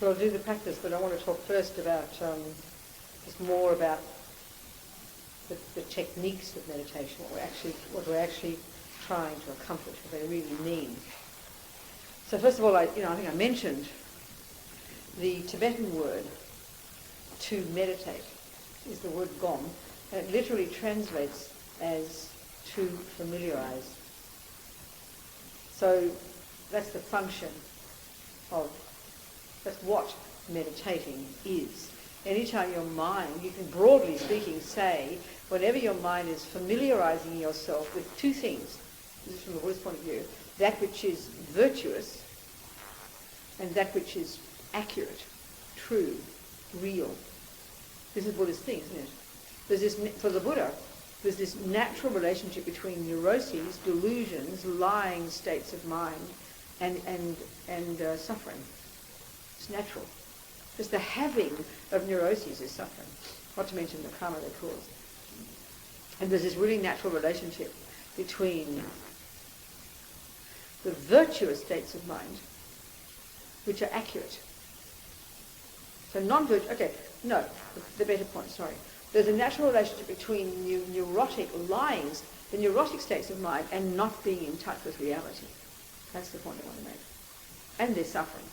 Well, I'll do the practice, but I want to talk first about just more about the techniques of meditation, what we're actually trying to accomplish, what they really mean. So first of all, I think I mentioned the Tibetan word to meditate is the word gom, and it literally translates as to familiarize. So that's the function of, that's what meditating is. Anytime your mind, you can broadly speaking say, whenever your mind is familiarizing yourself with two things, this is from the Buddhist point of view, that which is virtuous and that which is accurate, true, real. This is Buddhist thing, isn't it? There's this, for the Buddha, there's this natural relationship between neuroses, delusions, lying states of mind, and suffering. It's natural. Just the having of neuroses is suffering, not to mention the karma they cause. And there's this really natural relationship between the virtuous states of mind, which are accurate. So non-virtuous, the better point, sorry. There's a natural relationship between neurotic lyings, the neurotic states of mind, and not being in touch with reality. That's the point I want to make. And they're suffering.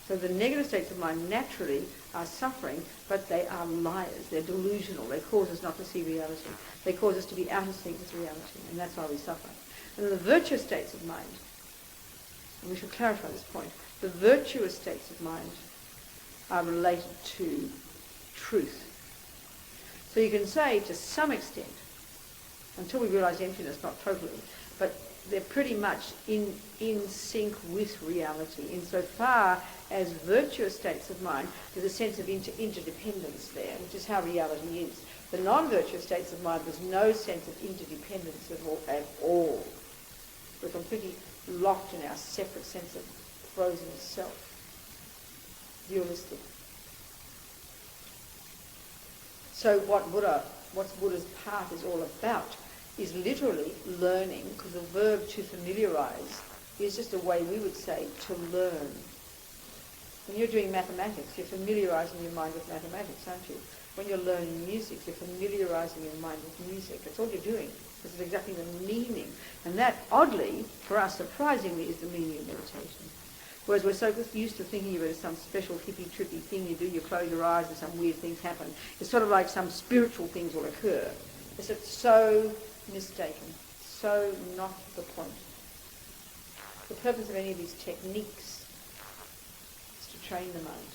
So the negative states of mind naturally are suffering, but they are liars. They're delusional. They cause us not to see reality. They cause us to be out of sync with reality, and that's why we suffer. And the virtuous states of mind, and we should clarify this point, the virtuous states of mind are related to truth. So you can say to some extent, until we realize emptiness, not totally, but they're pretty much in sync with reality, insofar as virtuous states of mind, there's a sense of interdependence there, which is how reality is. The non-virtuous states of mind, there's no sense of interdependence at all. We're completely locked in our separate sense of frozen self, dualistic. So what Buddha's path is all about is literally learning, because the verb to familiarize is just a way we would say to learn. When you're doing mathematics, you're familiarizing your mind with mathematics, aren't you? When you're learning music, you're familiarizing your mind with music. That's all you're doing. This is exactly the meaning. And that, oddly, for us, surprisingly, is the meaning of meditation. Whereas we're so used to thinking of it as some special hippie, trippy thing you do, you close your eyes and some weird things happen. It's sort of like some spiritual things will occur. It's so mistaken, so not the point. The purpose of any of these techniques is to train the mind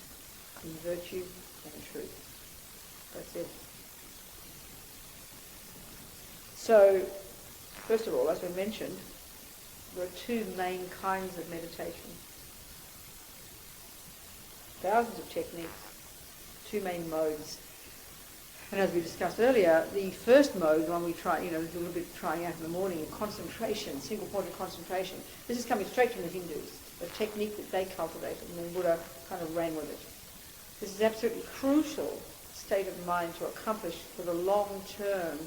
in virtue and truth. That's it. So, first of all, as we mentioned, there are two main kinds of meditation. Thousands of techniques, two main modes. And as we discussed earlier, the first mode, the one we try, there's a little bit of trying out in the morning, concentration, single-pointed concentration. This is coming straight from the Hindus, a technique that they cultivated, and then Buddha kind of ran with it. This is absolutely crucial state of mind to accomplish for the long term,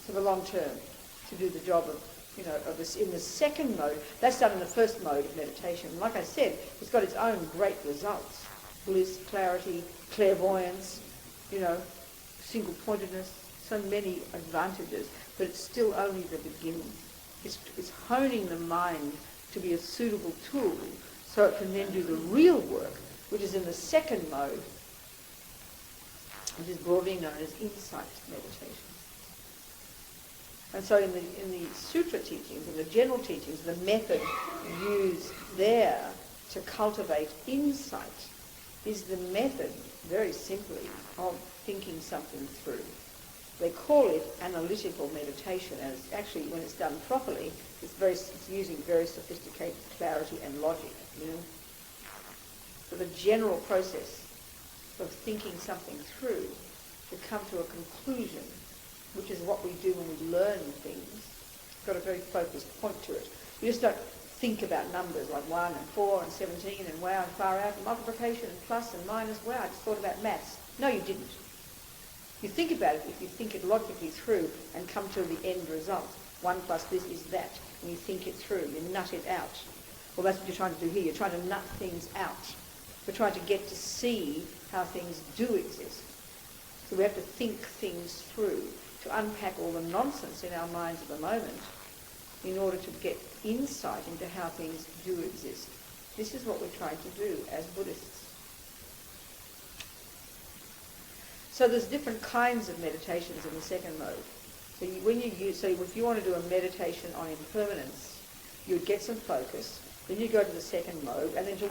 to do the job of this. In the second mode, that's done in the first mode of meditation. Like I said, it's got its own great results. Bliss, clarity, clairvoyance, single-pointedness, so many advantages, but it's still only the beginning. It's honing the mind to be a suitable tool so it can then do the real work, which is in the second mode, which is broadly known as insight meditation. And so in the sutra teachings, in the general teachings, the method used there to cultivate insight is the method, very simply, of thinking something through. They call it analytical meditation, and it's actually, when it's done properly, it's using very sophisticated clarity and logic, So the general process of thinking something through to come to a conclusion, which is what we do when we learn things, it's got a very focused point to it. You just don't think about numbers like 1 and 4 and 17 and wow and far out and multiplication and plus and minus. Wow, I just thought about maths. No, you didn't. You think about it if you think it logically through and come to the end result. 1 plus this is that. And you think it through. You nut it out. Well, that's what you're trying to do here. You're trying to nut things out. We're trying to get to see how things do exist. So we have to think things through, to unpack all the nonsense in our minds at the moment in order to get insight into how things do exist. This is what we're trying to do as Buddhists. So there's different kinds of meditations in the second mode. So if you want to do a meditation on impermanence, you would get some focus, then you go to the second mode, and then to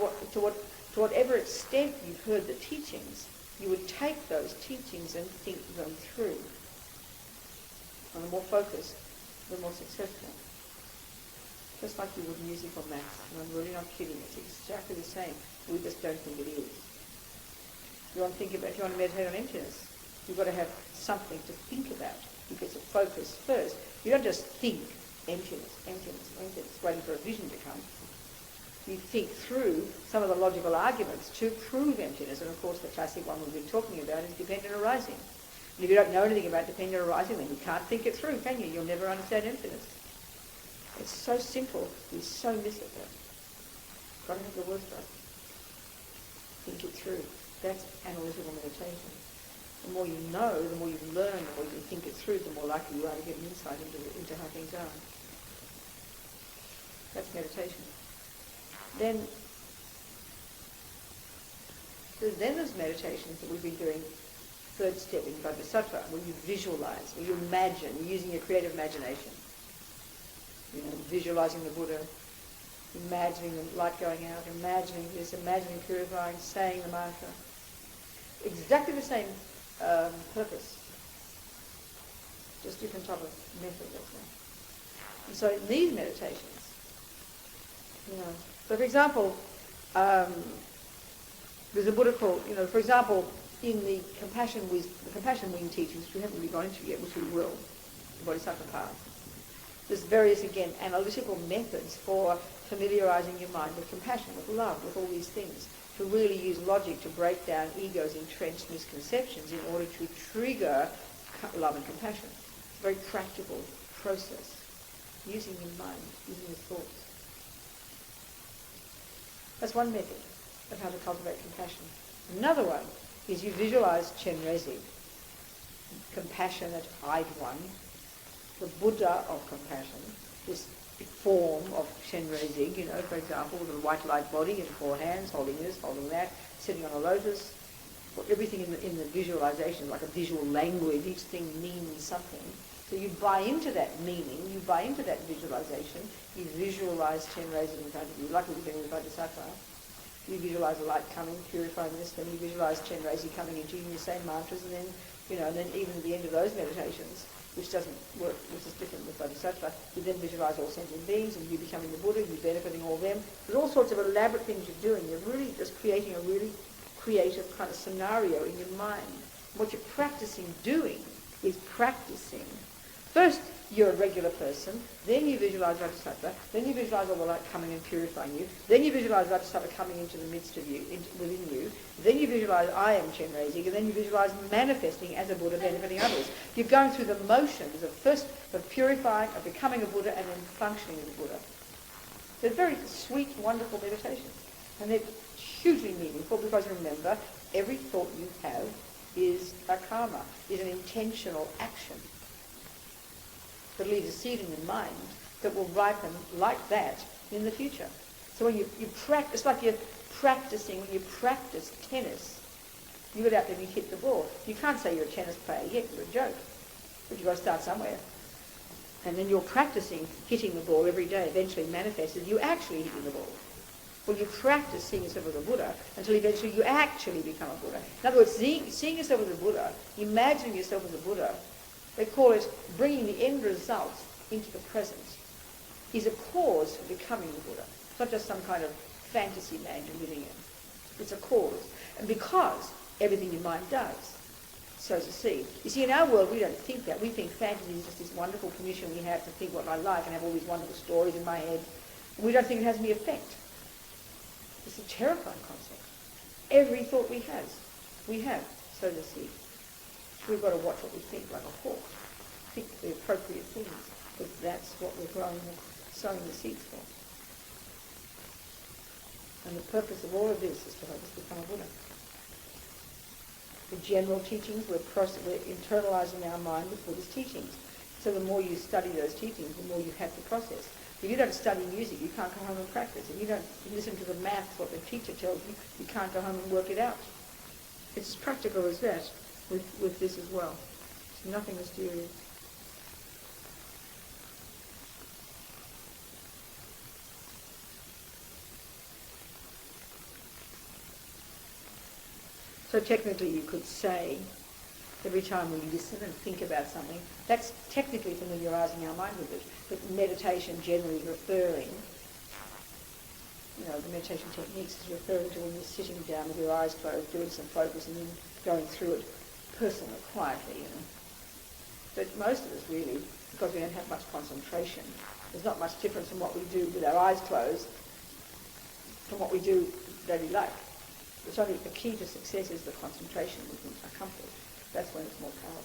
whatever extent you've heard the teachings, you would take those teachings and think them through. And the more focused, the more successful. Just like you would music or maths, and I'm really not kidding, it's exactly the same. We just don't think it is. If you want to meditate on emptiness, you've got to have something to think about. You get to focus first. You don't just think emptiness, waiting for a vision to come. You think through some of the logical arguments to prove emptiness, and of course the classic one we've been talking about is dependent arising. And if you don't know anything about dependent arising, then you can't think it through, can you? You'll never understand emptiness. It's so simple, we so miss it though. Got to have the words right. Think it through. That's analytical meditation. The more you know, the more you learn, the more you think it through, the more likely you are to get an insight into how things are. That's meditation. Then there's meditations that we've been doing, third step in Vajrasattva, where you visualize, where you imagine, you're using your creative imagination. You know, visualizing the Buddha, imagining the light going out, imagining this, imagining purifying, saying the mantra. Exactly the same purpose, just different type of method, that's all. And so in these meditations, so for example, there's a Buddha called, for example, in the compassion wing teachings, which we haven't really gone into yet, which we will, the Bodhisattva path, there's various, again, analytical methods for familiarizing your mind with compassion, with love, with all these things, to really use logic to break down ego's entrenched misconceptions in order to trigger love and compassion. It's a very practical process, using your mind, using your thoughts. That's one method of how to cultivate compassion. Another one is you visualize Chenrezig, compassionate eyed one, the Buddha of compassion, this form of Chenrezig, for example, with a white light body and 4 hands, holding this, holding that, sitting on a lotus. Everything in the visualization, like a visual language, each thing means something. So you buy into that meaning, you buy into that visualization, you visualize Chenrezig in front of you, like we were doing with Vajrasattva. You visualize the light coming, purifying this, then you visualize Chenrezig coming into you, and you say mantras, and then, and then even at the end of those meditations, which doesn't work, which is different with Bodhisattva, you then visualize all sentient beings, and you becoming the Buddha, you benefiting all them. There's all sorts of elaborate things you're doing. You're really just creating a really creative kind of scenario in your mind. What you're practicing doing is practicing. First, you're a regular person, then you visualize Vajrasattva, then you visualize all the light coming and purifying you, then you visualize Vajrasattva coming into the midst of you, within you, then you visualize I am Chenrezig, and then you visualize manifesting as a Buddha benefiting others. You're going through the motions of purifying, of becoming a Buddha, and then functioning as a Buddha. They're very sweet, wonderful meditations, and they're hugely meaningful because remember, every thought you have is a karma, is an intentional action that leaves a seed in your mind that will ripen like that in the future. So when you practice, it's like you're practicing, when you practice tennis, you get out there and you hit the ball. You can't say you're a tennis player yet, you're a joke. But you've got to start somewhere. And then you're practicing hitting the ball every day, eventually manifests as you actually hitting the ball. Well, you practice seeing yourself as a Buddha until eventually you actually become a Buddha. In other words, seeing yourself as a Buddha, imagining yourself as a Buddha, they call it bringing the end result into the present, is a cause for becoming the Buddha. It's not just some kind of fantasy land you're living in. It's a cause. And because everything your mind does sows a seed. You see, in our world, we don't think that. We think fantasy is just this wonderful permission we have to think what I like and have all these wonderful stories in my head. And we don't think it has any effect. It's a terrifying concept. Every thought we have sows a seed. We've got to watch what we think, like a hawk. Think the appropriate things, because that's what we're sowing the seeds for. And the purpose of all of this is to help us become a Buddha. The general teachings, we're internalizing our mind with Buddha's teachings. So the more you study those teachings, the more you have to process. If you don't study music, you can't go home and practice. If you don't listen to the maths, what the teacher tells you, you can't go home and work it out. It's as practical as that with this as well. It's nothing mysterious. So technically you could say, every time we listen and think about something, that's technically familiarising our mind with it. But meditation generally is referring, the meditation techniques is referring to when you're sitting down with your eyes closed, doing some focus and then going through it personally, quietly, But most of us really, because we don't have much concentration, there's not much difference from what we do with our eyes closed from what we do daily life. It's only the key to success is the concentration we can accomplish. That's when it's more powerful.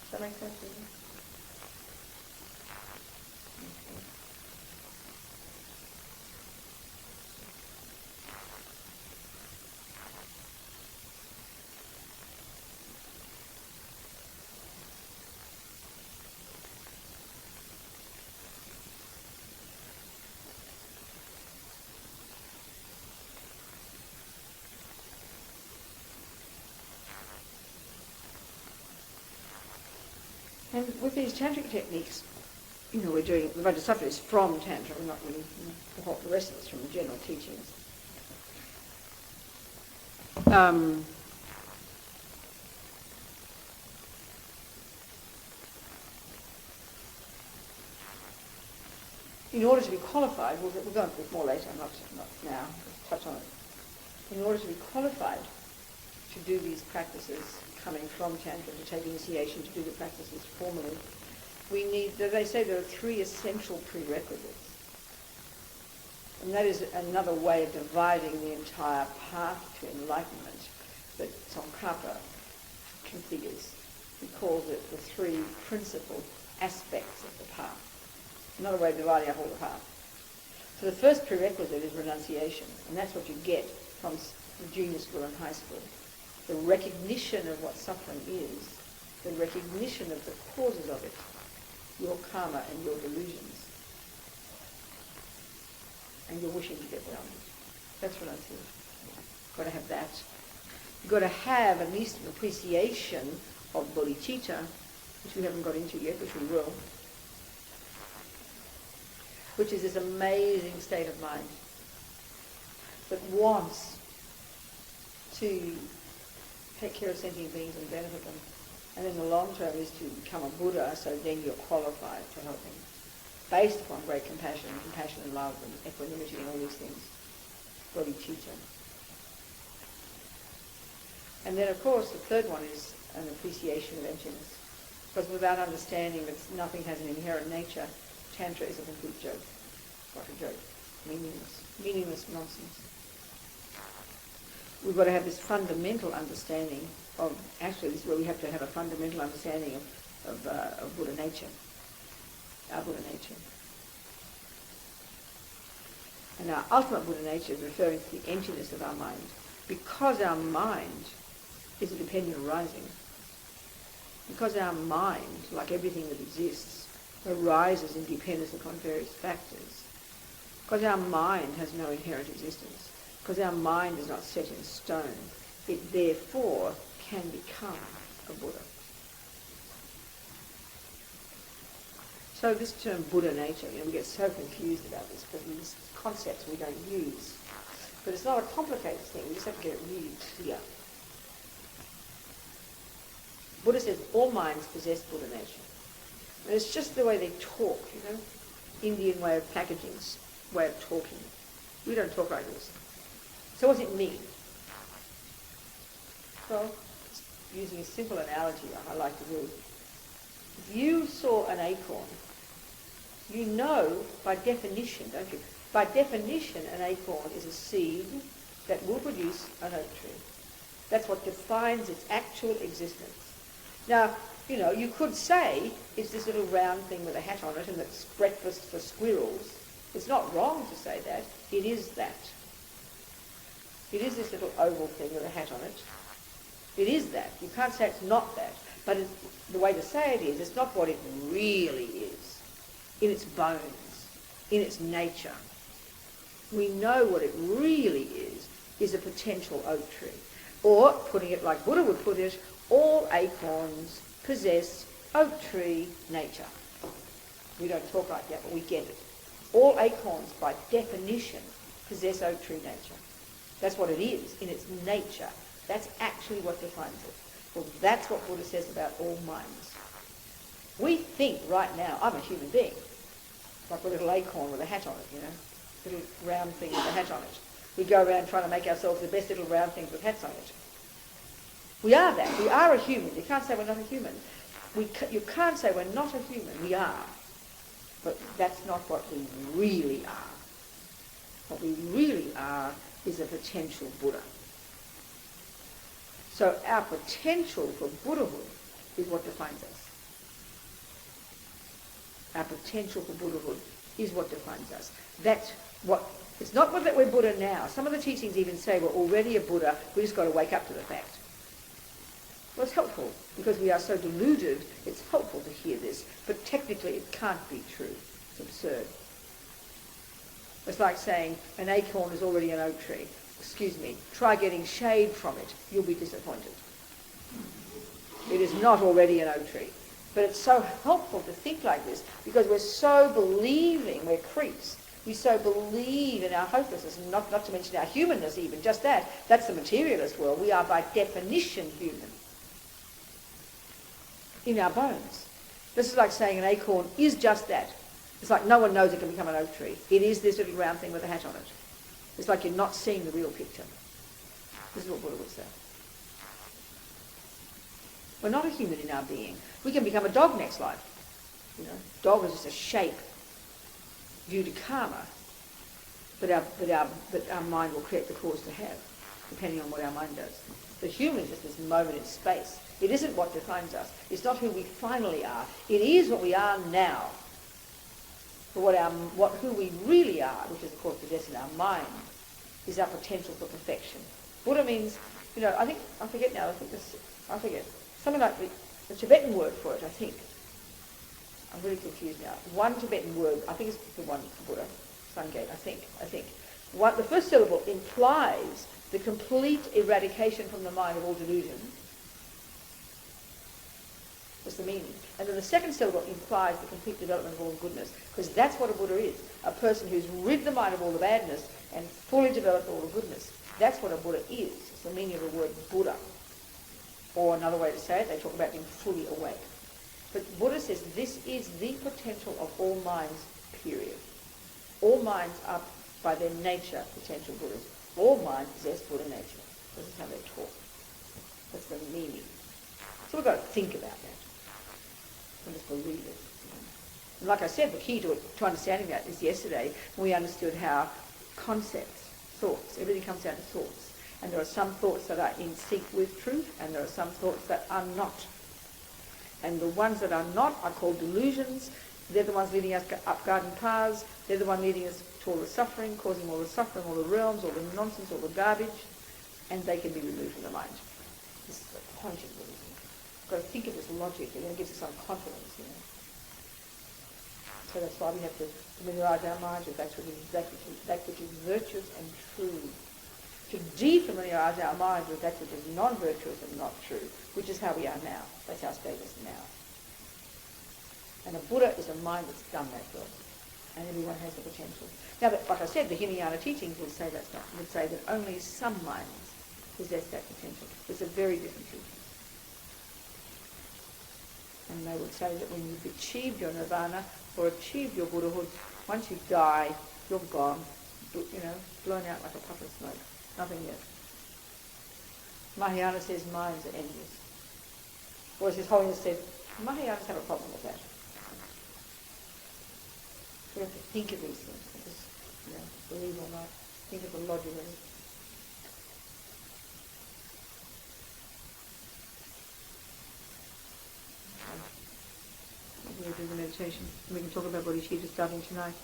Does that make sense to you? Okay. And with these tantric techniques, we're doing, the Vajrasattva is from Tantra, we're not really, the rest of it's from the general teachings. In order to be qualified, we'll go into this more later, not now, just touch on it. In order to be qualified to do these practices coming from Tantra, to take initiation, to do the practices formally, we need, they say there are 3 essential prerequisites. And that is another way of dividing the entire path to enlightenment that Tsongkhapa configures. He calls it the 3 principal aspects of the path. Another way of dividing up all the path. So the first prerequisite is renunciation, and that's what you get from the junior school and high school. The recognition of what suffering is, the recognition of the causes of it, your karma and your delusions, and your wishing to get beyond it. That's renunciation. You've got to have that. You've got to have at least an appreciation of bodhicitta, which we haven't got into yet, which we will, which is this amazing state of mind that wants to take care of sentient beings and benefit them. And in the long term is to become a Buddha, so then you're qualified to help them. Based upon great compassion and love and equanimity and all these things. Bodhicitta. And then of course the third one is an appreciation of emptiness. Because without understanding that nothing has an inherent nature, Tantra is a complete joke. What a joke. Meaningless nonsense. We've got to have this fundamental understanding of, actually this is where we have to have a fundamental understanding of Buddha nature, our Buddha nature. And our ultimate Buddha nature is referring to the emptiness of our mind, because our mind is a dependent arising. Because our mind, like everything that exists, arises in dependence upon various factors. Because our mind has no inherent existence. Because our mind is not set in stone, it therefore can become a Buddha. So this term Buddha nature, we get so confused about this because these concepts we don't use. But it's not a complicated thing, we just have to get it really clear. Buddha says all minds possess Buddha nature. And it's just the way they talk, Indian way of packaging, way of talking. We don't talk like this. So what does it mean? Well, using a simple analogy I like to do. If you saw an acorn, you know by definition, don't you? By definition, an acorn is a seed that will produce an oak tree. That's what defines its actual existence. Now, You know, you could say it's this little round thing with a hat on it and it's breakfast for squirrels. It's not wrong to say that. It is that. It is this little oval thing with a hat on it. It is that. You can't say it's not that. But the way to say it is, it's not what it really is. In its bones, in its nature. We know what it really is a potential oak tree. Or, putting it like Buddha would put it, all acorns possess oak tree nature. We don't talk like that, but we get it. All acorns, by definition, possess oak tree nature. That's what it is, in its nature. That's actually what defines it. Well, that's what Buddha says about all minds. We think right now, I'm a human being, like a little acorn with a hat on it, you know, little round thing with a hat on it. We go around trying to make ourselves the best little round things with hats on it. We are that. We are a human. You can't say we're not a human. You can't say we're not a human. We are. But that's not what we really are. What we really are is a potential Buddha. So our potential for Buddhahood is what defines us. Our potential for Buddhahood is what defines us. That's what. It's not that we're Buddha now. Some of the teachings even say we're already a Buddha. We just got to wake up to the fact. Well, it's helpful because we are so deluded. It's helpful to hear this, but technically it can't be true. It's absurd. It's like saying an acorn is already an oak tree. Excuse me, try getting shade from it. You'll be disappointed. It is not already an oak tree. But it's so helpful to think like this because we're so believing, we're creeps. We so believe in our hopelessness, and not to mention our humanness even, just that. That's the materialist world. We are by definition human. In our bones. This is like saying an acorn is just that. It's like no one knows it can become an oak tree. It is this little round thing with a hat on it. It's like you're not seeing the real picture. This is what Buddha would say. We're not a human in our being. We can become a dog next life. You know, dog is just a shape due to karma. But our mind will create the cause to have, depending on what our mind does. The human is just this moment in space. It isn't what defines us. It's not who we finally are. It is what we are now. But who we really are, which is of course possessed in our mind, is our potential for perfection. Buddha means, you know, I forget. Something like the Tibetan word for it, I think. I'm really confused now. One Tibetan word, I think it's the one for Buddha, Sangate, I think. The first syllable implies the complete eradication from the mind of all delusion. That's the meaning. And then the second syllable implies the complete development of all goodness, because that's what a Buddha is. A person who's rid the mind of all the badness and fully developed all the goodness. That's what a Buddha is. It's the meaning of the word Buddha. Or another way to say it, they talk about being fully awake. But Buddha says this is the potential of all minds, period. All minds are, by their nature, potential Buddhas. All minds possess Buddha nature. This is how they talk. That's the meaning. So we've got to think about that. And just believe it. And like I said, the key to understanding that is yesterday when we understood how concepts, thoughts, everything comes down to thoughts. And there are some thoughts that are in sync with truth, and there are some thoughts that are not. And the ones that are not are called delusions. They're the ones leading us up garden paths. They're the ones leading us to all the suffering, causing all the suffering, all the realms, all the nonsense, all the garbage. And they can be removed from the mind. This is the point of Buddhism. You've got to think of this logic, and then it gives us some confidence, you know. So that's why we have to familiarise our minds with that which is virtuous and true. To defamiliarise our minds with that which is non-virtuous and not true, which is how we are now. That's our status now. And a Buddha is a mind that's done that job. And everyone has the potential. Now, like I said, the Hinayana teachings would say that only some minds possess that potential. It's a very different teaching. And they would say that when you've achieved your nirvana or achieved your Buddhahood, once you die, you're gone, you know, blown out like a puff of smoke. Nothing yet. Mahayana says minds are endless. Or as His Holiness said, Mahayanas have a problem with that. We have to think of these things. Just, you know, believe or not. Think of the logic of it. meditation. We can talk about bodhicitta starting tonight.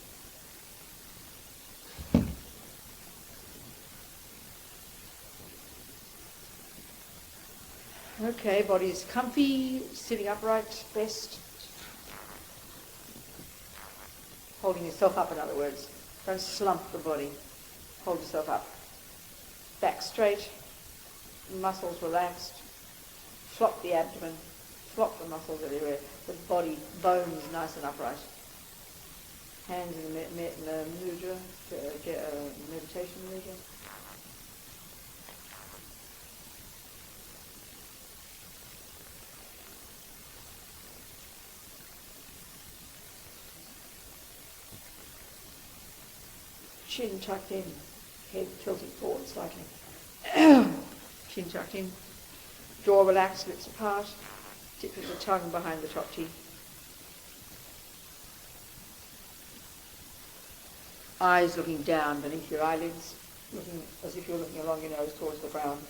Okay, body is comfy, sitting upright, best. Holding yourself up, in other words. Don't slump the body. Hold yourself up. Back straight, muscles relaxed. Flop the abdomen, flop the muscles everywhere. The body, bones nice and upright. Hands in the mudra, meditation mudra. Chin tucked in, head tilted forward slightly. Chin tucked in, jaw relaxed, lips apart, tip of the tongue behind the top teeth. Eyes looking down beneath your eyelids, looking as if you're looking along your nose towards the ground.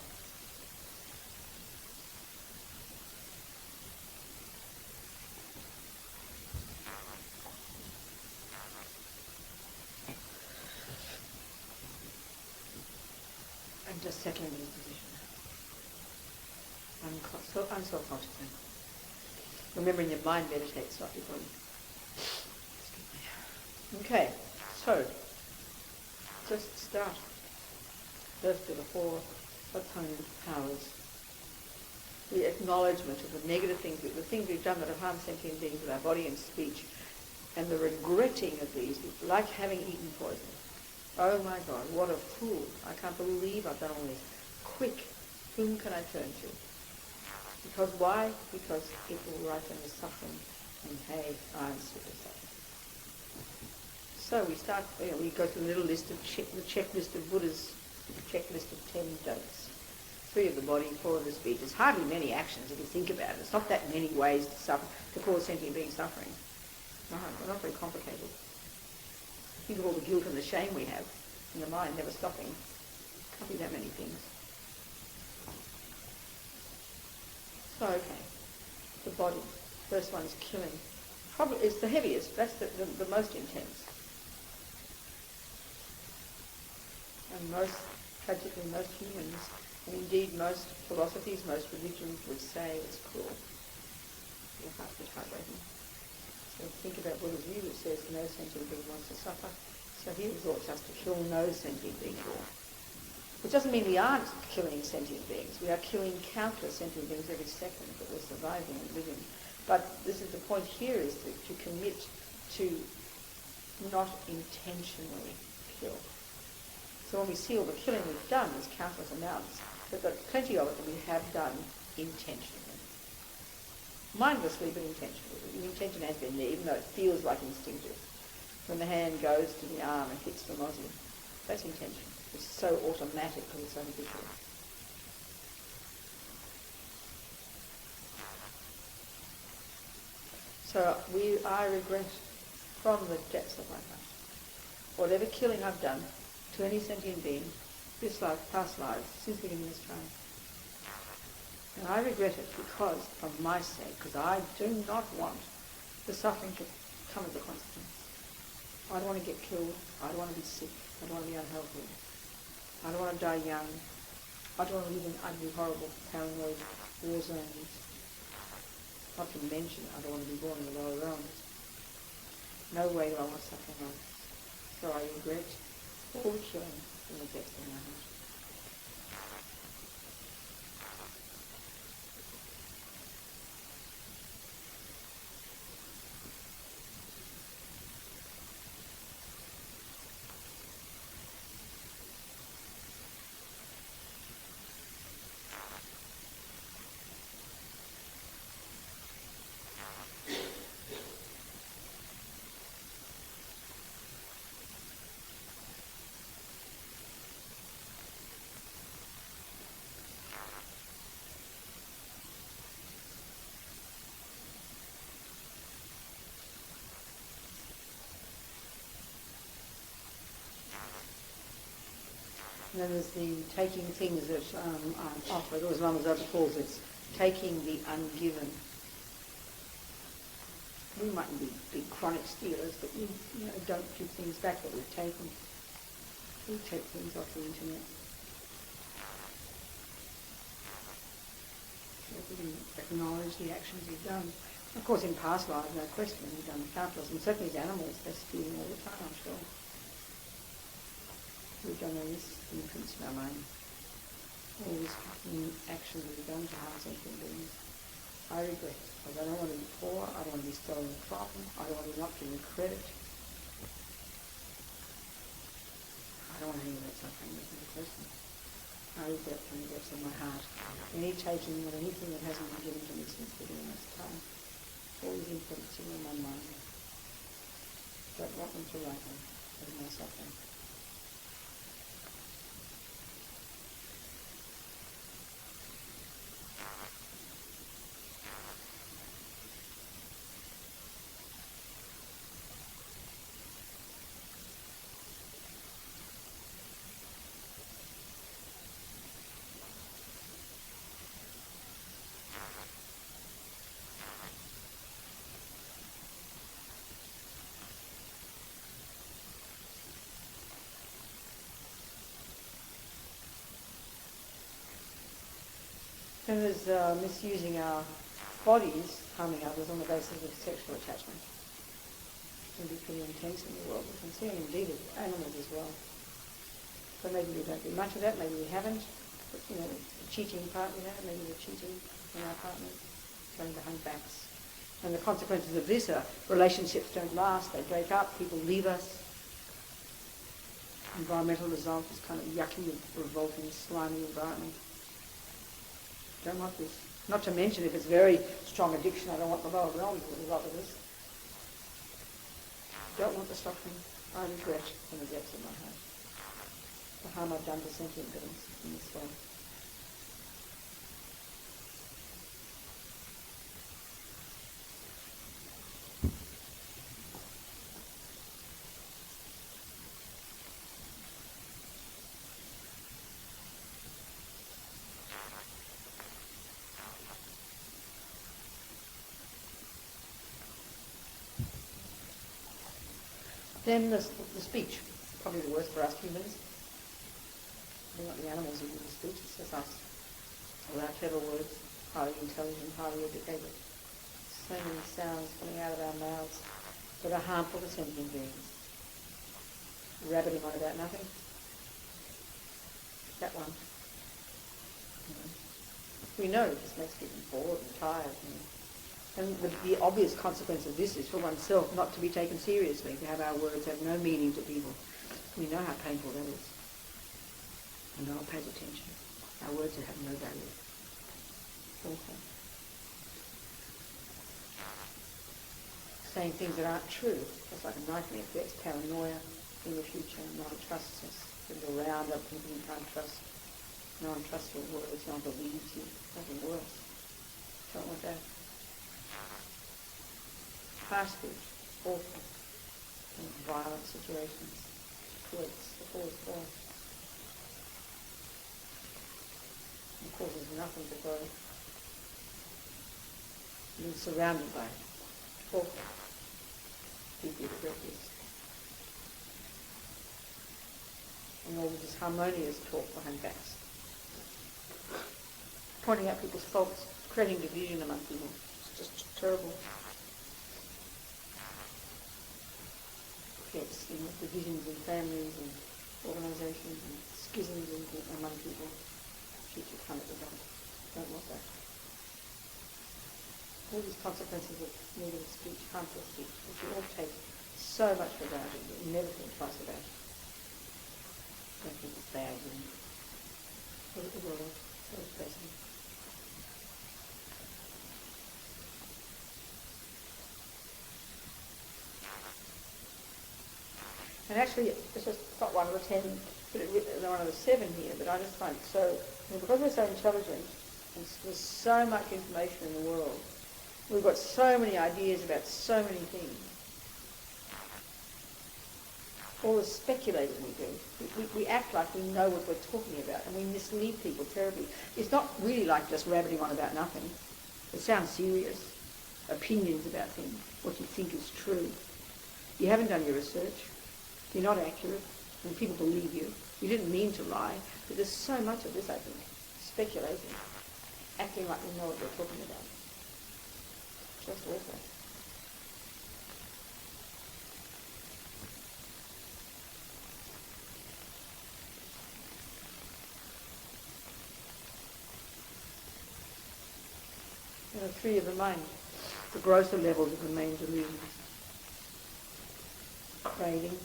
And just settling in this position. Unself-consciously. Remembering your mind meditates, not your body. Okay, so just start. First of the four opponent powers. The acknowledgement of the negative things, the things we've done that have harmed sentient beings with our body and speech, and the regretting of these, like having eaten poison. Oh my God, what a fool. I can't believe I've done all this. Quick, whom can I turn to? Because why? Because it will ripen the suffering, and hey, I'm sick of suffering. So we start, we go through a little list of the checklist of Buddha's checklist of 10 don'ts. 3 of the body, 4 of the speech. There's hardly many actions if you think about it. It's not that many ways to suffer, to cause sentient beings suffering. No, they're not very complicated. Think of all the guilt and the shame we have in the mind, never stopping. Can't be that many things. So, okay, the body. First one's killing. Probably it's the heaviest. That's the most intense. And most, tragically, most humans, and indeed most philosophies, most religions would say it's cruel. It's heartbreaking. So think about Buddha's view that says no sentient being wants to suffer. So he exhorts us to kill no sentient being at all. Which doesn't mean we aren't killing sentient beings. We are killing countless sentient beings every second that we're surviving and living. But this is the point here, is to commit to not intentionally kill. So when we see all the killing we've done, there's countless amounts, but plenty of it that we have done intentionally. Mindlessly, but intentionally. The intention has been there, even though it feels like instinctive. When the hand goes to the arm and hits the muzzle, that's intention. It's so automatic because it's so habitual. So I regret from the depths of my heart whatever killing I've done to any sentient being, this life, past lives, since the beginning of this time. And I regret it because of my sake, because I do not want the suffering to come as a consequence. I don't want to get killed. I don't want to be sick. I don't want to be unhealthy. I don't want to die young. I don't want to live in ugly, horrible, paranoid war zones. Not to mention, I don't want to be born in the lower realms. No way do I want to suffer like this. So I regret all the killing from the depths of my heart. And then there's the taking things that aren't offered, or as Lama Zopa calls it, taking the ungiven. We mightn't be chronic stealers, but we don't give things back that we've taken. We take things off the internet. So if we can acknowledge the actions we've done. Of course, in past lives, no question, we've done countless, and certainly as animals, they're stealing all the time, I'm sure. We've done all this infants in our mind. All these actions we've done to harm sentient beings. I regret it, because I don't want to be poor, I don't want to be stolen from, I don't want to be not given credit. I don't want any of that suffering with me person. I regret from the depths of my heart any taking of anything that hasn't been given to me since the beginning of time. All these influences in my mind. Don't want them to write me with my suffering. And there's misusing our bodies, harming others on the basis of sexual attachment. It can be pretty intense in the world. We can see it indeed with animals as well. So maybe we don't do much of that, maybe we haven't. But, the cheating part we have, maybe we're cheating on our partners, going behind backs. And the consequences of this are relationships don't last, they break up, people leave us. Environmental result is kind of yucky, revolting, slimy environment. Don't want this. Not to mention if it's very strong addiction, I don't want the lower realms as a result of this. Don't want the suffering. I regret from the depths of my heart the harm I've done to sentient beings in this way. Then the speech, probably the worst for us humans. They're not the animals who do the speech, it's just us. Without clever words, highly intelligent, highly educated. So many sounds coming out of our mouths that are harmful to sentient beings. Rabbiting on about nothing. That one. We know this makes people bored and tired. And the obvious consequence of this is for oneself not to be taken seriously, to have our words have no meaning to people. We know how painful that is. And no one pays attention. Our words have no value. Awful. Saying things that aren't true. It's like a nightmare. It creates paranoia in the future. No one trusts us. You're around other people you can't trust. No one trusts your words. No one believes you. Nothing worse. Don't want that. Harsh speech, awful, and violent situations, threats, the cause for. It causes nothing to grow. You're surrounded by it. Awful. Deeply regret this. And all this harmonious talk behind backs. Pointing out people's faults, creating division among people. It's just terrible. Creates divisions in families and organisations and schisms among people. Future climate result. Don't want that. All these consequences of negative speech, harmful speech, which we all take so much for granted that we never think twice about. Don't think it's bad and look at the world, so depressing. And actually, it's just not one of the 10, but one of the 7 here, but I just find it so, because we're so intelligent, and there's so much information in the world, we've got so many ideas about so many things. All the speculating we do, we act like we know what we're talking about, and we mislead people terribly. It's not really like just rabbiting on about nothing. It sounds serious, opinions about things. what you think is true. You haven't done your research. You're not accurate, and people believe you. You didn't mean to lie, but there's so much of this, I think. Speculating, acting like we know what we're talking about. Just awful. There are three of the mind, the grosser levels of the main delusions. Craving,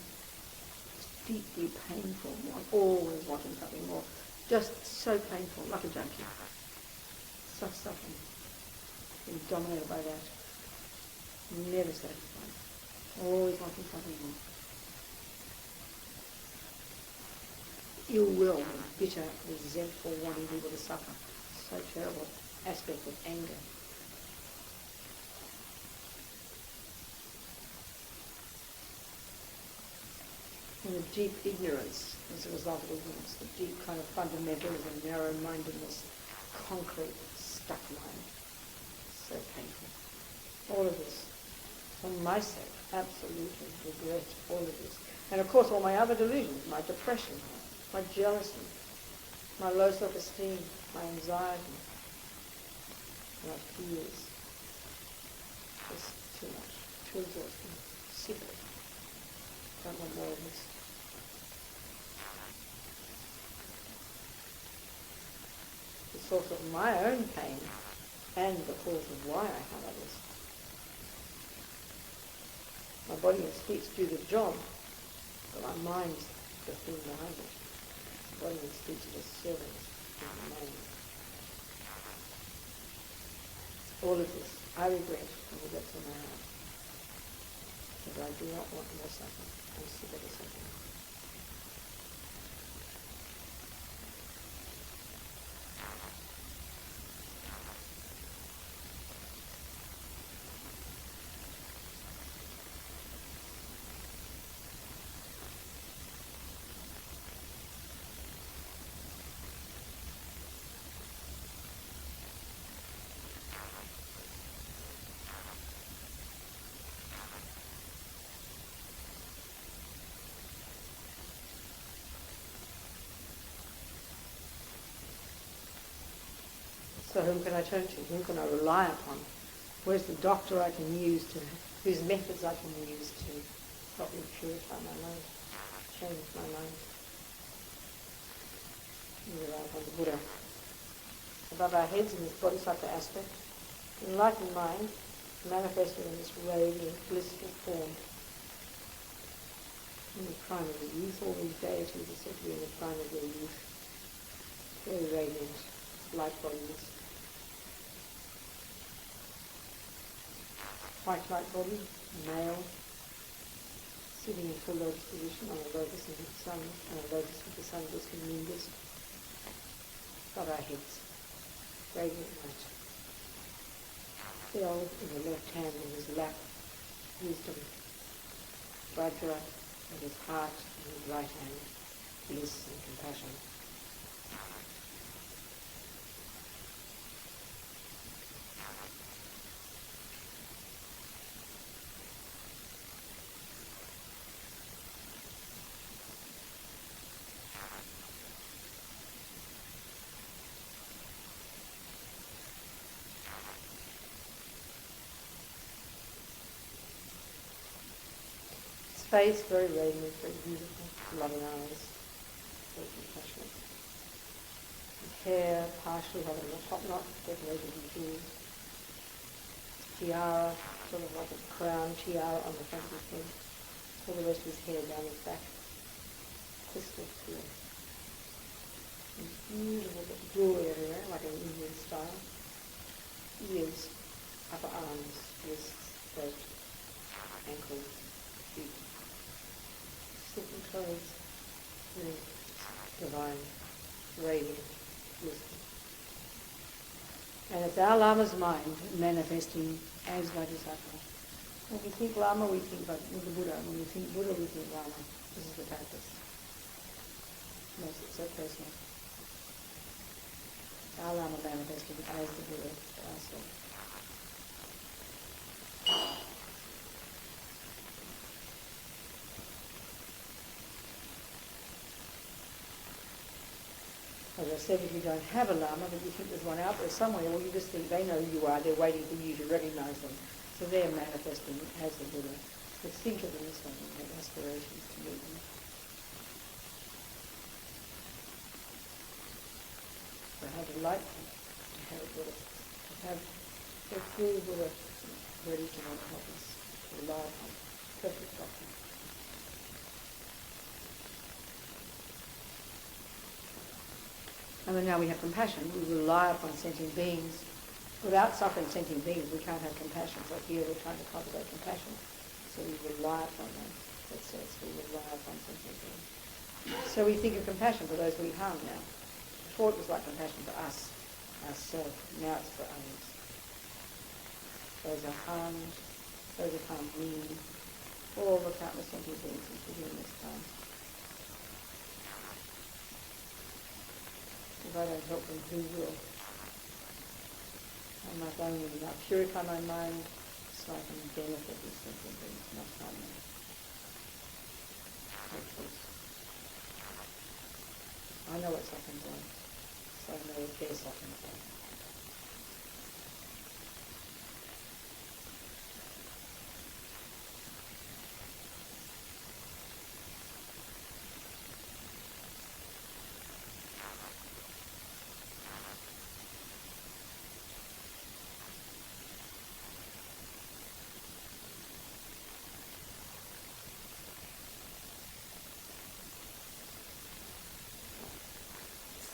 it's deeply painful, always wanting something more. Just so painful, like a junkie. Such suffering. Being dominated by that. Never satisfied. Always wanting something more. Ill will, bitter, resentful, wanting people to suffer. So terrible aspect of anger. And the deep ignorance as a result of ignorance, the deep kind of fundamentalism, narrow-mindedness, concrete, stuck mind. So painful. All of this, for my sake, absolutely regret all of this. And of course all my other delusions, my depression, my jealousy, my low self-esteem, my anxiety, my fears. It's too much, too exhausting, sick of it. Don't want more of this. The source of my own pain and the cause of why I have others. My body and speech do the job, but my mind's the thing behind it. My body and speech are just servants of the mind. All of this I regret from the depths of my heart. But I do not want more suffering. I'm sick of the suffering. So whom can I turn to? Whom can I rely upon? Where's the doctor I can use to, whose methods I can use to help me purify my mind, change my mind? We rely upon the Buddha. Above our heads in this bodhisattva aspect, enlightened mind manifested in this radiant, blissful form. In the prime of the youth, all these deities are said to be in the prime of their youth. Very radiant, light bodies. White light body, male, sitting in full lotus position on a lotus in the sun, and a lotus with the sun just communist. Above our heads, radiant light. Held in the left hand in his lap, wisdom. Vajra in his heart, in his right hand, bliss and compassion. Face very radiant, very beautiful, loving eyes, very compassionate. Hair partially having a top knot, decorated in jewels. Tiara, sort of like a crown tiara on the front of his head. All the rest of his hair down his back. Crystal clear. And beautiful but jewelry everywhere, like an Indian style. Ears, upper arms, wrists, throat, ankles, feet. Silken clothes, very divine, radiant, wisdom. And it's our Lama's mind manifesting as Vajrasattva. When we think Lama, we think the Buddha. When we think Buddha, we think Lama. This is the practice. Makes it so personal. Our Lama manifesting as the Buddha for ourselves. As I said, if you don't have a Lama, but you think there's one out there somewhere, well, you just think they know who you are, they're waiting for you to recognise them. So they're manifesting as the Buddha. But think of them as one, and have aspirations to meet them. So how delightful to have a Buddha, to have a true Buddha ready to want to help us, to rely upon, perfect doctrine. And then now we have compassion. We rely upon sentient beings. Without suffering sentient beings, we can't have compassion. So here we're trying to cultivate compassion. So we rely upon them. That says we rely upon sentient beings. So we think of compassion for those we harm now. Before it was like compassion for us, ourselves. Now it's for others. Those are harmed, those who harmed me, all the countless sentient beings including this time. If I don't help them, who will? I must only now purify my mind so I can benefit these sentient beings, not harm them. No choice. I know what suffering's like, so I know what their suffering's like.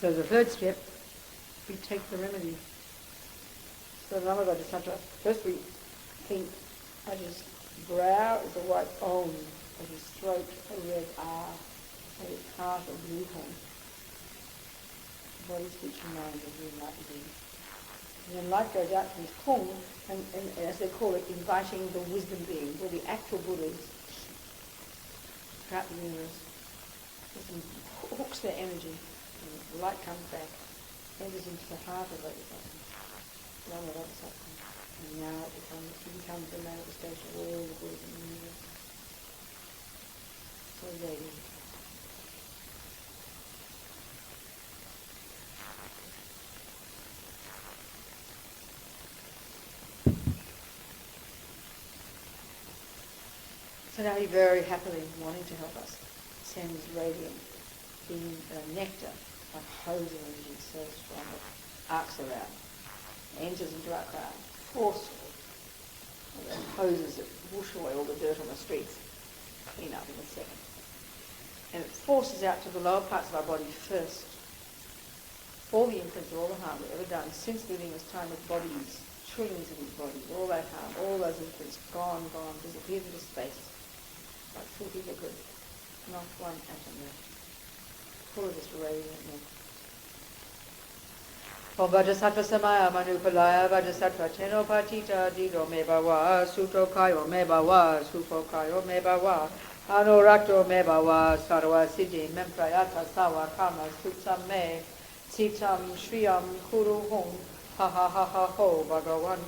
So the third step, we take the remedy. So the Lama Vajrasattva, first we think at his brow is a white Om, at his throat a red R, at his heart a blue horn. Body, speech and mind is the enlightened being. And then light goes out to his Kung, and as they call it, inviting the wisdom beings, or the actual Buddhas, throughout the universe. It hooks their energy. And the light comes back, enters into the heart of Vajrasattva, and now it becomes the manifestation of all the Buddhas in the universe. So radiant. So now he very happily, wanting to help us, sends radiant being nectar, like hosing energy so strong, it arcs around, enters into our crowd, forcefully, and hoses it, whoosh away all the dirt on the streets, clean up in a second. And it forces out to the lower parts of our body first. All the imprints of all the harm we've ever done since leaving this time with bodies, trillions of these bodies, all that harm, all those imprints, gone, disappeared into space, like filthy liquid, not one atom left. Full of this radiant nectar. Om Vajrasattva Samaya Manupalaya Vajrasattva Teno Patita Dido Mebawa Suto Kayo Mebawa Supo Kayo Mebawa Anorakto Mebawa Sarva Siddhi Memprayata Sawa Kama Sutsam Me Sitam Shriyam Kuru Hum Ha Ha Ha Ha Ho Bhagavan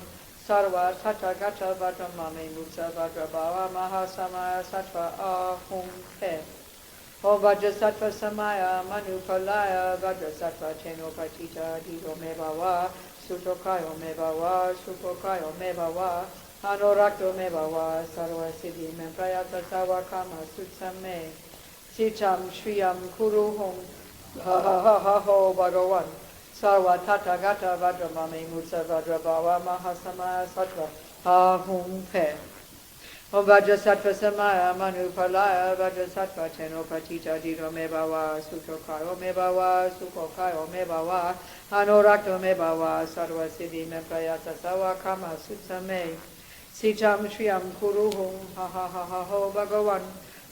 Sarva Tata Gata Vajramame Mutsa Vajrabhava Mahasamaya Sattva Ahum Pe Om Vajrasattva Samaya Manupalaya Vajrasattva Teno Patita Dido Mebawa Sutokayo Mebawa Supokayo Mebawa Anorakto Mebawa Sarva Siddhi Memprayata Sawa Kama Sutsame Sitam Shriyam Kuru Hum Ha Ha Ha Ha Ho Bhagavan Sarva Tata Gata Vajramame Mutsa Vajrabhava Mahasamaya Sattva Ahum Pe Om Vajrasattva Samaya Manupalaya Vajrasattva Teno Patita Dido Mebawa Sutokayo Mebawa Supokayo Mebawa Anorakto Mebawa Sarva Siddhi Memprayata Sawa Kama Sutsame Sitam Shriyam Kuru Hum Ha Ha Ha Ha Ho Bhagavan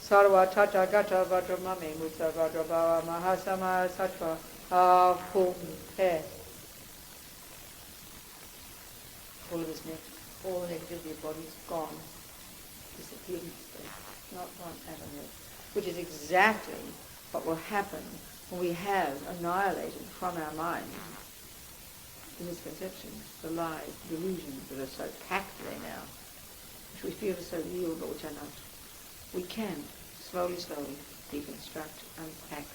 Sarva Tata Gata Vajramame Mutsa Vajrabhava Mahasamaya Sattva Ahum Pe. All of this nectar, all the negativity of body is gone. Disappeared into space, not one atom left, which is exactly what will happen when we have annihilated from our mind the misconceptions, the lies, the delusions that are so packed there now, which we feel are so real but which are not. We can slowly deconstruct, unpack,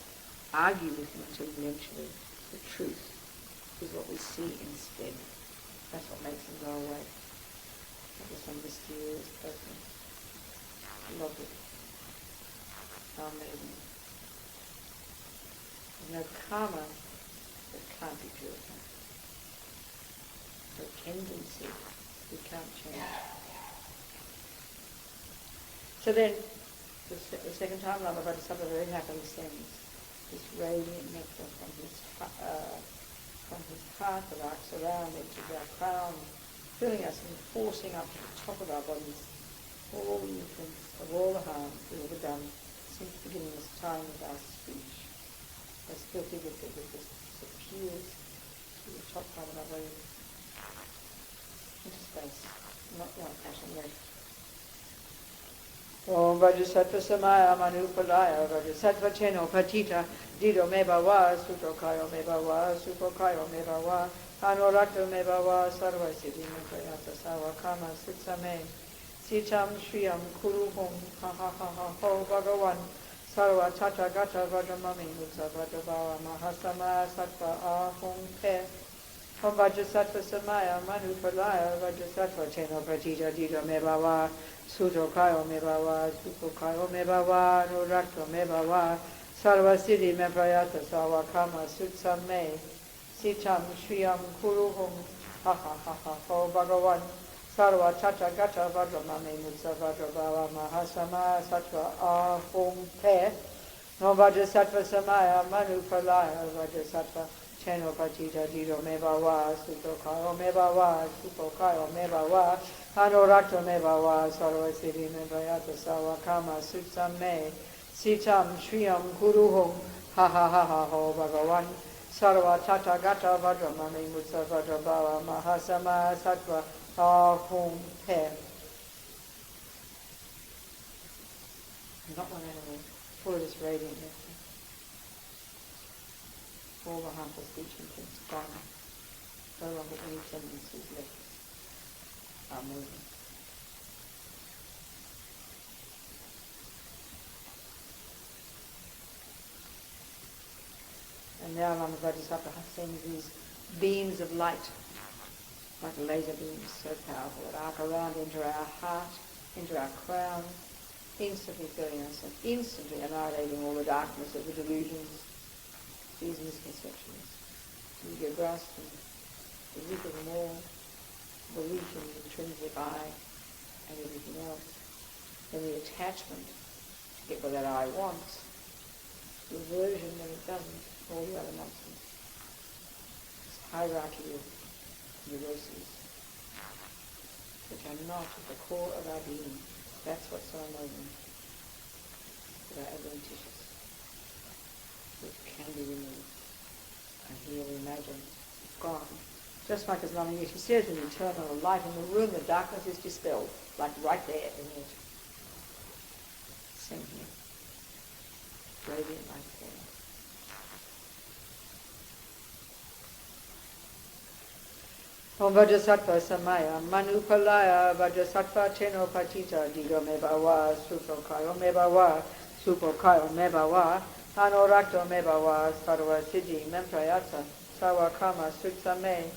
argue with them until eventually The truth is what we see instead. That's what makes them go away. Not just some mysterious person. Logic. How amazing. There's no karma that can't be purified. No tendency we can't change. So then, the second time Lama Vajrasattva very happily sends this radiant nectar from his heart that arcs around into our crown, filling us and forcing up to the top of our bodies all the influence of all the harm we have ever done since the beginning of this time of our speech. As filthy liquid that just disappears through the top part of our body into space, not like passion left. Om Vajrasattva Samaya Manupalaya Vajrasattva Cheno Patita Dido Mebava Sutokayo Mebava Supokayo Mebava Anorakto Mebava Sarva Siddhi Mukayata Sawa Kama Sitsame Sitam Shriyam Kuruhum Ha Ha Ha Ha Ho Bhagavan Sarva Tata Gata Vajramami Mutsa Vajrabhava Mahasama Sattva Ahum Pe Om Vajrasattva Samaya Manupalaya Vajrasattva Cheno Patita Dido Mebava Sutokayo Mebava, Supokayo Mebava, Nurakto Mebava, Sarva Siddhi Meprayata Sawa Kama Sutsame, Sitam Shriyam Kuruhum, Ha Ha Ha Ha Ho Bhagavan, Sarva Tata Gata Vajramame Mutsa Vajrabhava Mahasama Sattva Ahum Pe, No Vajrasattva Samaya Manupalaya Vajrasattva, Cheno Patita Dido Mebava, Sutokayo Mebava, Supokayo Mebava, Anorakto Mebava, Sarva Siddhi Meprayata Sawa Kama Sutsame, Sitam Shriyam Kuruhum, Ha Ha Ha Ha Ho Bhagavan, Sarva Tata Gata Vajramami Mutsa Vajrabhava Mahasama Sattva Ahum Pe. Not one animal, full of this radiant nectar. All the harmful speech and things gone. No longer any tendencies left. Amazing. And now Lama Vajrasattva sends these beams of light, like laser beams, so powerful, that arc around into our heart, into our crown, instantly filling us and instantly annihilating all the darkness of the delusions, these misconceptions, ego grasping, the root of them all, belief in the intrinsic I and everything else, then the attachment to get what that I wants, the aversion when it doesn't, all the other nonsense. This hierarchy of neuroses, which are not at the core of our being. That's what's so amazing. That are adventitious, which can be removed. And here we imagine it's gone. Just like as Lama Yeshe says, in eternal light in the room, the darkness is dispelled, like right there, isn't it? Same here. Radiant light there. Om Vajrasattva Samaya Manupalaya Vajrasattva Cheno Patita Dido Mebava Supokayo Mebava Supokayo Mebava Anorakto Mebava Sarva Siddhi Memprayata Sawa Kama Sutsame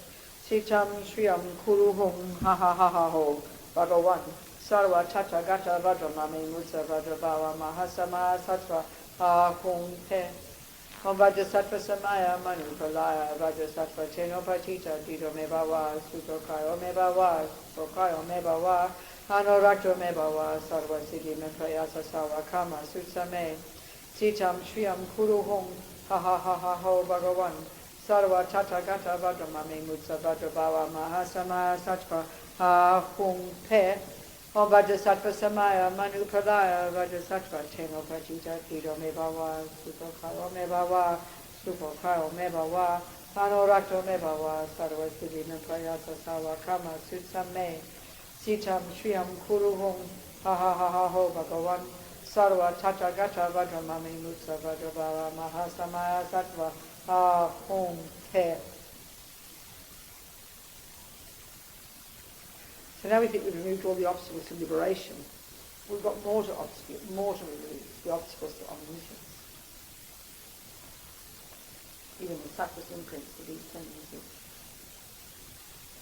Sitam Shriyam Kuruhum Ha Ha Ha Ha Ho Bhagavan Sarva Tata Gata Vajramami Mutsa Vajrabhava Mahasama Sattva Ahum Pe Om Vajrasattva Samaya Manupalaya Vajrasattva Cheno Patita Dido Mebava Sutokayo Mebava Supokayo Mebava Anorakto Mebava Sarva Siddhi Memprayasa Sawa Kama Sutsame Sitam Shriyam Kuruhum Ha Ha Ha Ha Ho Bhagavan Sarva Tata Gata Vajramami Mutsa Vajrabhava Mahasama Sattva Ahum Pe Om Vajrasattva Samaya Manupalaya Vajrasattva Cheno Patita Dido Mebava Supokayo Mebava Supokayo Mebava Anorakto Mebava Sarva Siddhi Memprayasa Sawa Kama Sutsame Sitam Shriyam Kuruhum Ha Ha Ha Ha Ho Bhagavan Sarva Tata Gata Vajramami Mutsa Vajrabhava Mahasama Sattva Ahum Pe. So now we think we've removed all the obstacles to liberation. We've got more to remove, the obstacles to omniscience. even the subtlest imprints of these tendencies.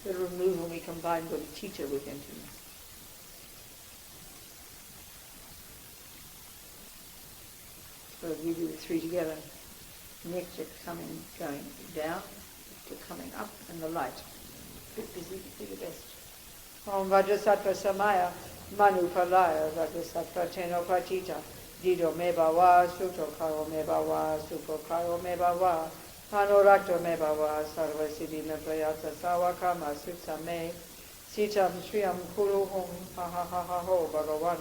That are removed when we combine bodhicitta with emptiness. So we do the three together. Nectar going down, to coming up, and the light. A bit busy, do your best. Om Vajrasattva Samaya Manu Palaya Vajrasattva Teno Patita Dido Meba Wa Suto Karo Meba Wa Supo Karo Meba Wa Anorakto Meba Wa Sarva Siddhi Meprayata Sawakama Sutsa Me Sitam Sriyam Kuru Hum Ha Ha Ha Ha Ho Bhagavan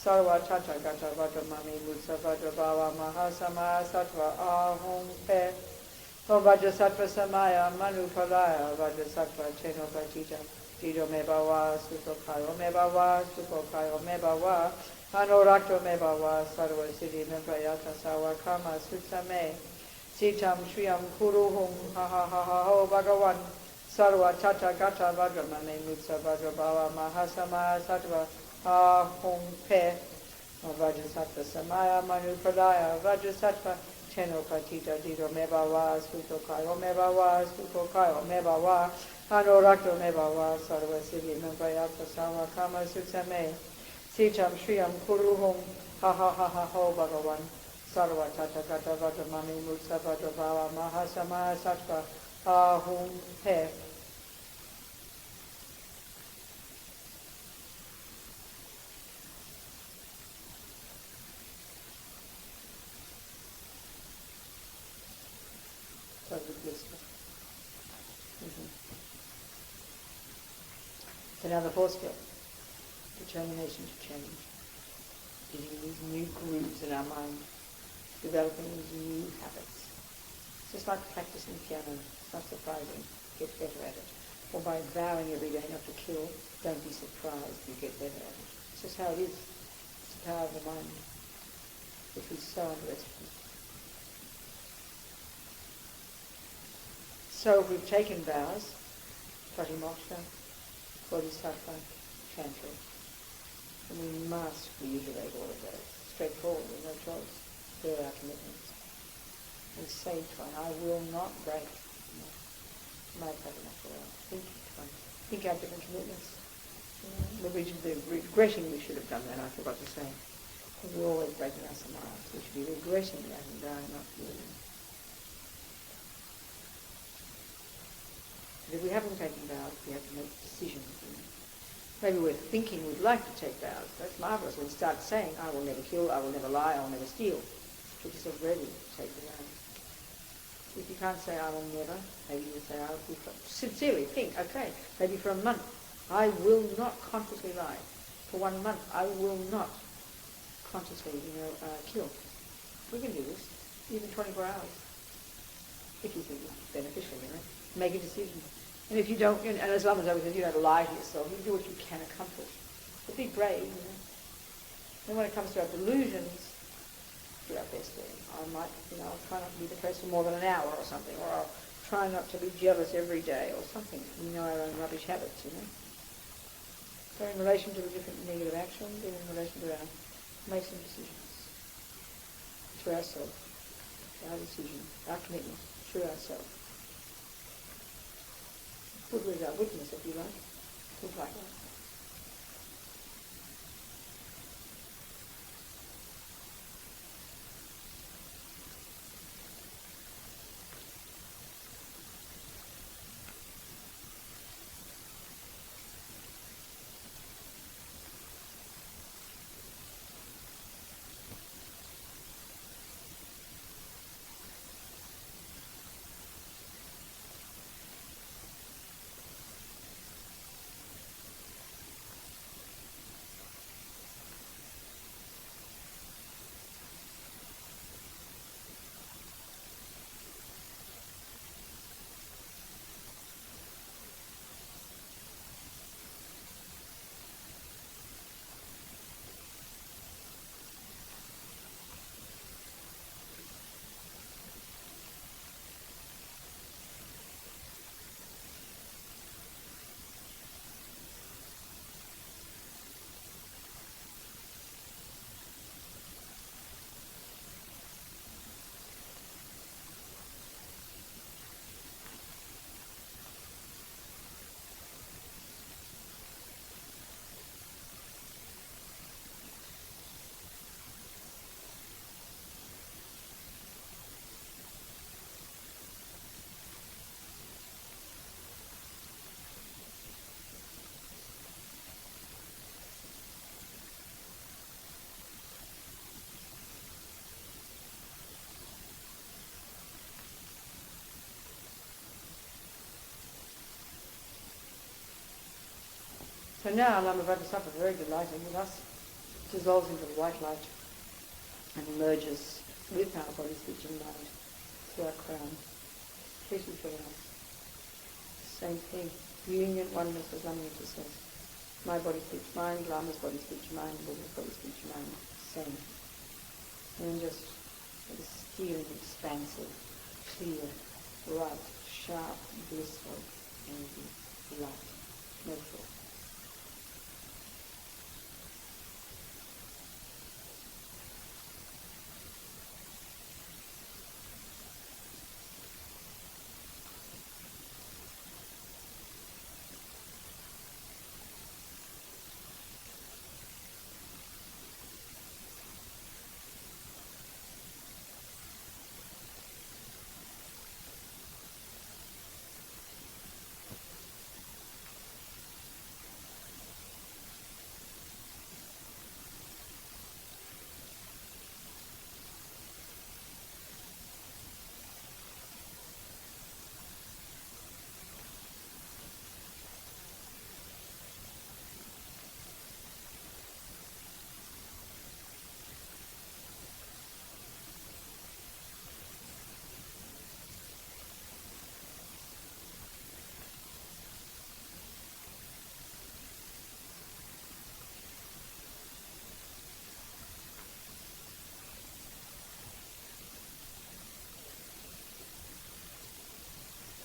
Sarva Tata Gata Vata Mami Mutsa Vajra Bhava Mahasama Sattva Ahum Pe Om Vajrasattva Samaya Manu Palaya Vajrasattva Teno Patita Dido Meba Wa Supo Karo Meba Wa Supo Karo Meba Wa Anorakto Meba Wa Sarva Siddhi Meprayata Sawakama Sutsa Me Sitam Sriyam Kuru Hum Ha Ha Ha Ha Ho Bhagavan Sarva Tata Gata Vajra Mame Mutsa Vajra Bhava Mahasama Sattva Ahum Pe Vajrasattva Samaya Manu Pradaya Vajrasattva Teno Patita Dido Meba Wa Suto Karo Meba Wa Suto Karo Meba Wa Anorakto Meba Wa Sarva Siddhi Meprayata Sawakama Sutsa Me Sitam Sriyam Kuru Hum Ha Ha Ha Ha Ho Bhagavan Sarva Tata Gata Vata Mami Mutsa Vajra Bhava Mahasama Sattva Ahum Pe. So now the fourth step, determination to change. Getting these new grooves in our mind, developing these new habits. It's just like practicing piano. It's not surprising. Get better at it. Or by vowing every day not to kill, don't be surprised you get better at it. It's just how it is. It's the power of the mind, which we so underestimate. So if we've taken vows, Patimoksha, Bodhisattva, Tantra, and we must reiterate all of those. Straightforward, there's no choice. They're our commitments. And say to one, I will not break my Patimoksha. Think out different commitments. We're regretting we should have done that, I forgot to say. Because we're always breaking our samadhis. We should be regretting that and dying not doing it. But if we haven't taken vows, we have to make decisions. Maybe we're thinking we'd like to take vows. That's marvellous. We'll start saying, I will never kill, I will never lie, I will never steal. We're just ready to take the vows. If you can't say, I will never, maybe you say, I will be... Sincerely think, okay, maybe for a month, I will not consciously lie. For 1 month, I will not consciously, kill. We can do this, even 24 hours. If you think it's beneficial, Make a decision. And if you don't, and as long as you don't lie to yourself, you do what you can accomplish. But be brave, And when it comes to our delusions, do our best there. I might, I'll try not to be depressed for more than an hour or something, or I'll try not to be jealous every day or something. We know our own rubbish habits, So in relation to the different negative actions, and in relation to make some decisions. To ourselves. Our decision, our commitment to ourselves. Buddha is our witness, if you like. Things like that. So now Lama Vajrasattva, very delighted with us, dissolves into the white light and merges with our body, speech and mind through our crown. Please be very nice. Same thing. Union, oneness, as Lamita says. My body, speech, mind, Lama's body, speech, mind, Buddha's body, speech, mind. Same. And then just with a stealing, expansive, clear, bright, sharp, blissful, energy, light, no thought.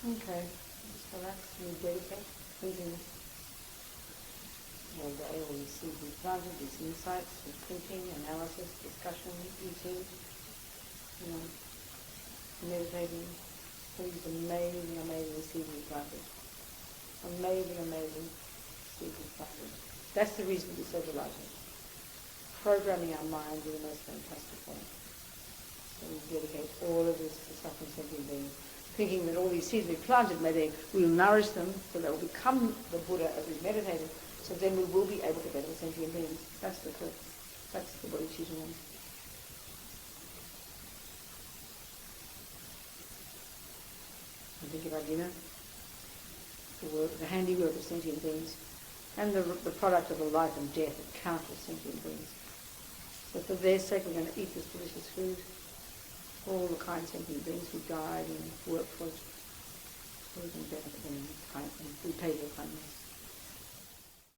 Okay, just relax and dedicate, pleasing all day, all these seeds we planted, these insights, with thinking, analysis, discussion, eating, meditating, all these amazing, amazing seeds we planted. Amazing, amazing seeds we planted. That's the reason we're so delighted. Programming our mind in the most fantastic way. So we dedicate all of this to suffering sentient beings, thinking that all these seeds we planted, we'll nourish them so they will become the Buddha as we've meditated, so then we will be able to better the sentient beings. That's the truth. That's the bodhicitta one. And think about dinner, the handiwork of sentient beings, and the product of the life and death of countless sentient beings. So for their sake we're going to eat this delicious food. All the kind sentient beings who died and worked for it, so we can benefit them and repay their kindness.